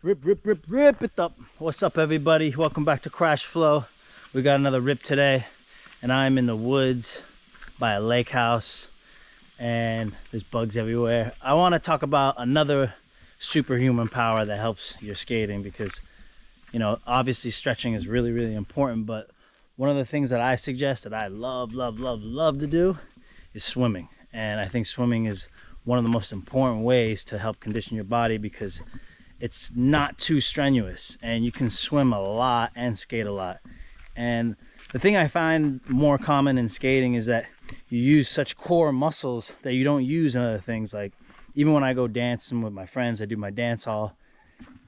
Rip it up. What's up, everybody? Welcome back to Crash Flow. We got another rip today, and I'm in the woods by a lake house, and there's bugs everywhere. I want to talk about another superhuman power that helps your skating because, you know, obviously stretching is really, really important, but one of the things that I suggest that I love to do is swimming. And I think swimming is one of the most important ways to help condition your body because it's not too strenuous and you can swim a lot and skate a lot. And the thing I find more common in skating is that you use such core muscles that you don't use in other things. Like even when I go dancing with my friends, I do my dance hall,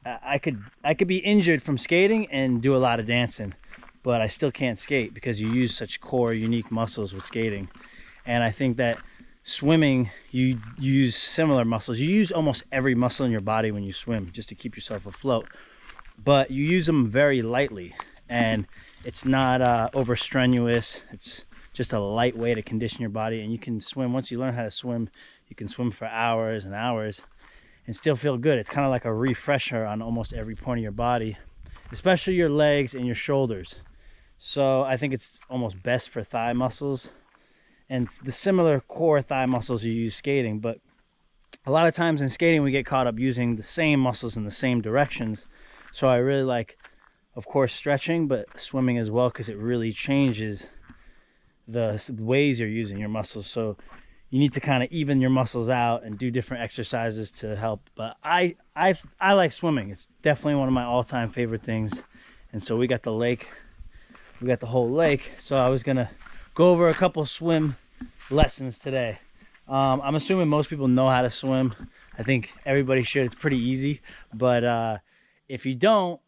I could be injured from skating and do a lot of dancing, but I still can't skate because you use such core unique muscles with skating. And I think that swimming, you use similar muscles. You use almost every muscle in your body when you swim just to keep yourself afloat, but you use them very lightly, and it's not over strenuous. It's just a light way to condition your body, and you can swim. Once you learn how to swim, you can swim for hours and hours and still feel good. It's kind of like a refresher on almost every point of your body, especially your legs and your shoulders. So I think it's almost best for thigh muscles and the similar core thigh muscles you use skating. But a lot of times in skating we get caught up using the same muscles in the same directions. So I really like, of course, stretching, but swimming as well, because it really changes the ways you're using your muscles. So you need to kind of even your muscles out and do different exercises to help. But I like swimming. It's definitely one of my all-time favorite things. And so we got the lake, we got the whole lake. So I was gonna go over a couple swim lessons today. I'm assuming most people know how to swim. I think everybody should. It's pretty easy, but if you don't,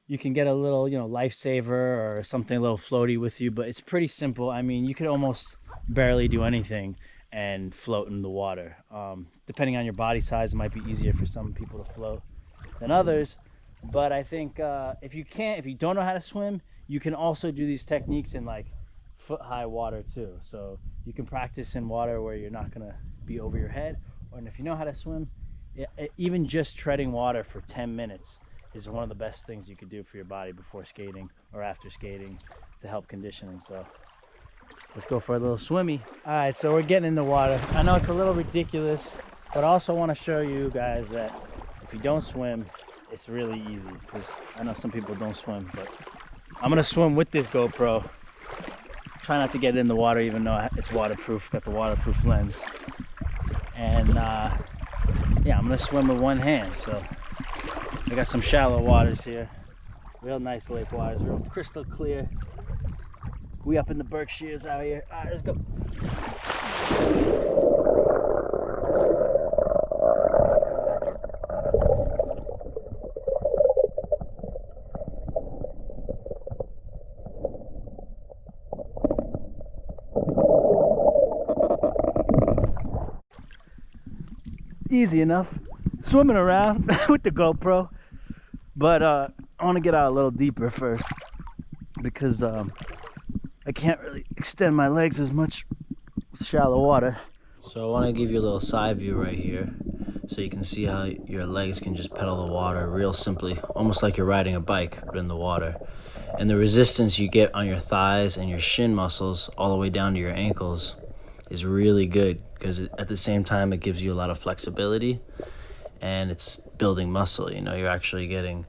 you can get a little, you know, lifesaver or something a little floaty with you, but it's pretty simple. I mean, you could almost barely do anything and float in the water. Depending on your body size, it might be easier for some people to float than others, but I think if you don't know how to swim, you can also do these techniques in like foot-high water too. So you can practice in water where you're not gonna be over your head, and if you know how to swim, even just treading water for 10 minutes is one of the best things you could do for your body before skating or after skating to help conditioning. So let's go for a little swimmy. All right, so we're getting in the water. I know it's a little ridiculous, but I also want to show you guys that if you don't swim, it's really easy, because I know some people don't swim, but I'm gonna swim with this GoPro. Try not to get in the water even though it's waterproof, got the waterproof lens. And yeah, I'm gonna swim with one hand. So I got some shallow waters here. Real nice lake waters, real crystal clear. We up in the Berkshires out here. All right, let's go. Easy enough swimming around with the GoPro, but I want to get out a little deeper first because I can't really extend my legs as much with shallow water. So I want to give you a little side view right here so you can see how your legs can just pedal the water real simply, almost like you're riding a bike but in the water. And the resistance you get on your thighs and your shin muscles all the way down to your ankles is really good, because at the same time it gives you a lot of flexibility and it's building muscle. You know, you're actually getting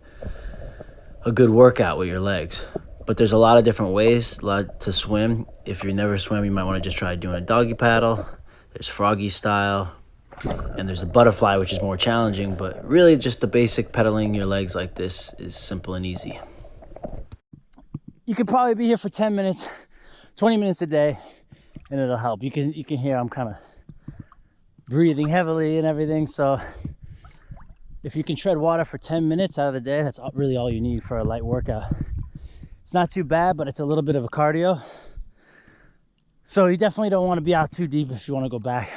a good workout with your legs. But there's a lot of different ways to swim. If you've never swam, you might want to just try doing a doggy paddle. There's froggy style, and there's the butterfly, which is more challenging, but really just the basic pedaling your legs like this is simple and easy. You could probably be here for 10 minutes, 20 minutes a day, and it'll help. You can hear I'm kind of breathing heavily and everything. So if you can tread water for 10 minutes out of the day, that's really all you need for a light workout. It's not too bad, but it's a little bit of a cardio. So you definitely don't want to be out too deep if you want to go back,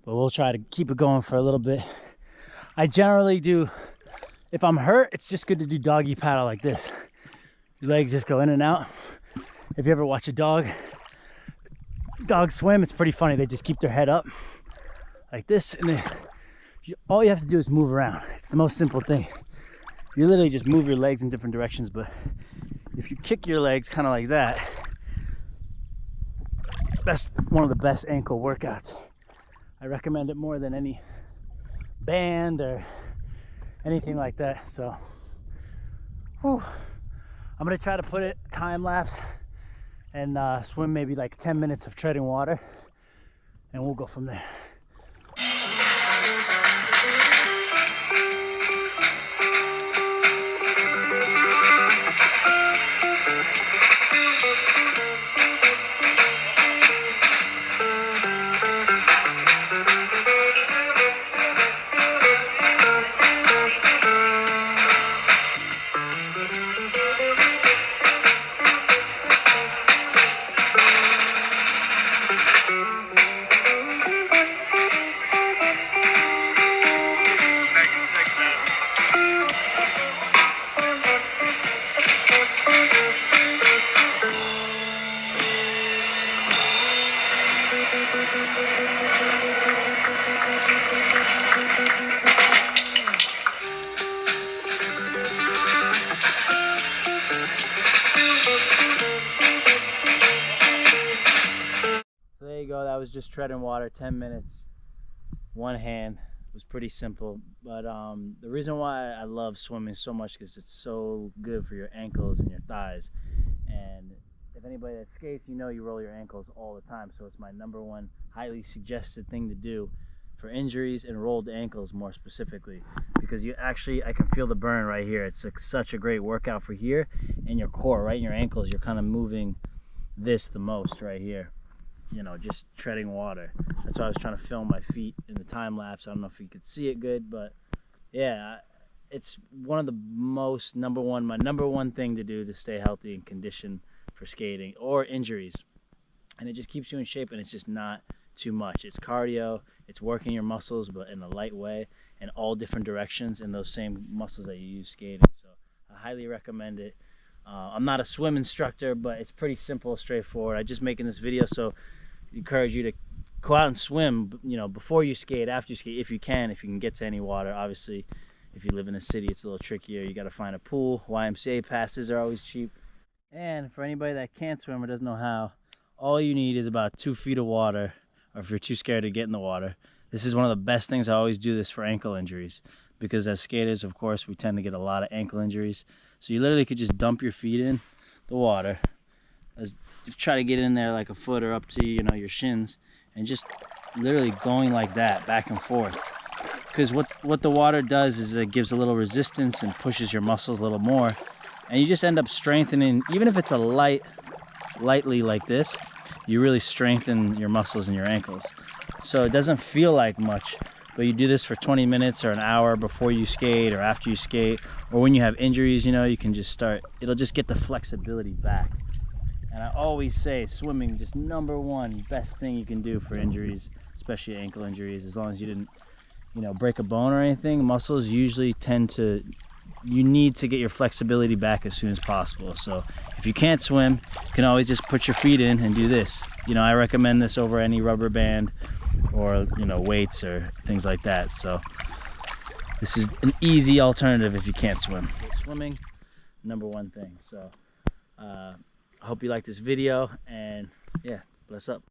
but we'll try to keep it going for a little bit. I generally do, if I'm hurt, it's just good to do doggy paddle like this. Your legs just go in and out. If you ever watch a dog swim, it's pretty funny. They just keep their head up like this, and then all you have to do is move around. It's the most simple thing. you literally just move your legs in different directions, but if you kick your legs kind of like that, that's one of the best ankle workouts. I recommend it more than any band or anything like that. So whew, I'm gonna try to put it time lapse and swim maybe like 10 minutes of treading water, and we'll go from there. So there you go, that was just treading water, 10 minutes, one hand. It was pretty simple, but the reason why I love swimming so much is it's so good for your ankles and your thighs. And if anybody that skates, you know you roll your ankles all the time, so it's my #1 highly suggested thing to do for injuries and rolled ankles more specifically, because you actually, I can feel the burn right here. It's like such a great workout for here and your core, right in your ankles. You're kind of moving this the most right here, you know, just treading water. That's why I was trying to film my feet in the time lapse. I don't know if you could see it good, but yeah, it's one of the most my #1 thing to do to stay healthy and conditioned for skating or injuries. And it just keeps you in shape, and it's just not too much. It's cardio, it's working your muscles, but in a light way, in all different directions, in those same muscles that you use skating. So I highly recommend it. I'm not a swim instructor, but it's pretty simple, straightforward. I'm just making this video so I encourage you to go out and swim, you know, before you skate, after you skate, if you can get to any water. Obviously, if you live in a city, it's a little trickier. You got to find a pool. YMCA passes are always cheap. And for anybody that can't swim or doesn't know how, all you need is about 2 feet of water, or if you're too scared to get in the water. This is one of the best things. I always do this for ankle injuries, because as skaters, of course, we tend to get a lot of ankle injuries. So you literally could just dump your feet in the water, try to get in there like a foot or up to, you know, your shins, and just literally going like that back and forth. Because what the water does is it gives a little resistance and pushes your muscles a little more, and you just end up strengthening. Even if it's a lightly like this, you really strengthen your muscles in your ankles. So it doesn't feel like much, but you do this for 20 minutes or an hour before you skate or after you skate, or when you have injuries, you know, you can just start. It'll just get the flexibility back. And I always say swimming, just #1 best thing you can do for injuries, especially ankle injuries, as long as you didn't, you know, break a bone or anything. Muscles usually you need to get your flexibility back as soon as possible. So if you can't swim, you can always just put your feet in and do this. You know, I recommend this over any rubber band or, you know, weights or things like that. So this is an easy alternative if you can't swim. Swimming, #1 thing. So I hope you like this video, and yeah, bless up.